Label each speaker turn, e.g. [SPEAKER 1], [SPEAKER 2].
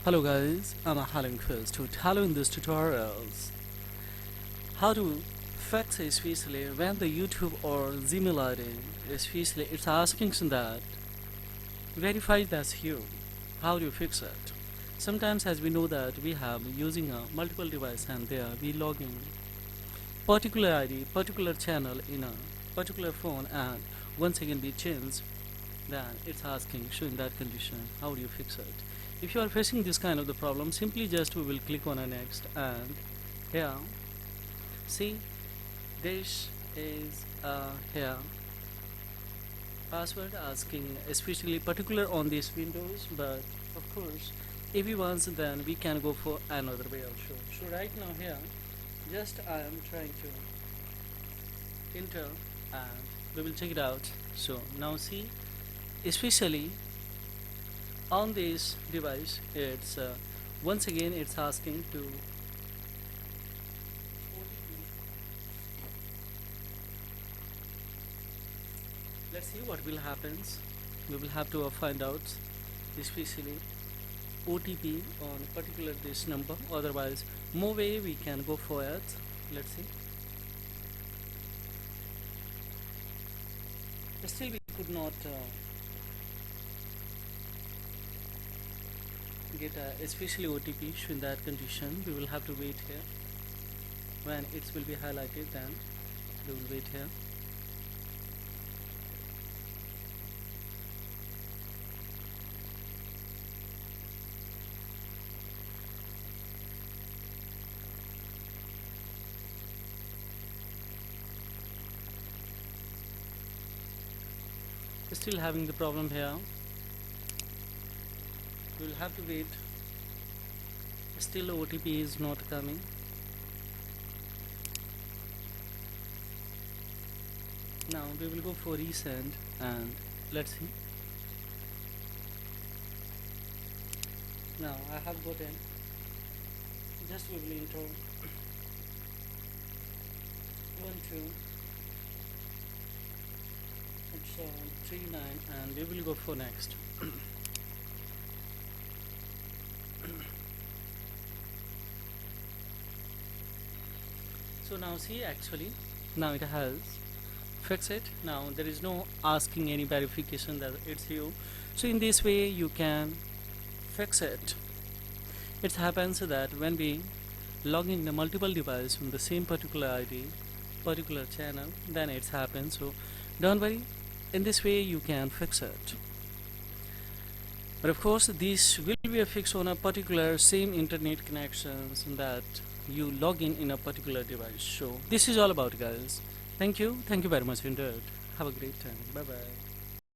[SPEAKER 1] Hello guys, I'm Alan Quest. Hello in this tutorials. How to fix especially when the YouTube or Gmail ID especially it's asking that verify that's you. How do you fix it? Sometimes as we know that we have using a multiple device and there we log in particular ID, particular channel in a particular phone and once again we change, then it's asking showing that condition how do you fix it. If you are facing this kind of the problem, simply just we will click on a next and here see this is here password asking especially particular on these windows, but of course if we want then we can go for another way also. So right now here just I am trying to enter and we will check it out. So now see especially on this device it's once again it's asking to let's see what will happens. We will have to find out especially OTP on particular this number, otherwise more way we can go for it. Let's see. Still we could not get especially OTP in that condition. We will have to wait here. When it will be highlighted then we will wait here. Still having the problem here. We will have to wait. Still OTP is not coming. Now we will go for resend and let's see. Now I have gotten, just we will enter 1239 and we will go for next. So now see actually now it has fixed it. Now there is no asking any verification that it's you. So in this way you can fix it. It happens that when we log in a multiple device from the same particular ID, particular channel, then it happens. So don't worry, in this way you can fix it. But of course this will be a fix on a particular same internet connections that you log in a particular device. So this is all about guys. Thank you very much for it. Have a great time. Bye bye.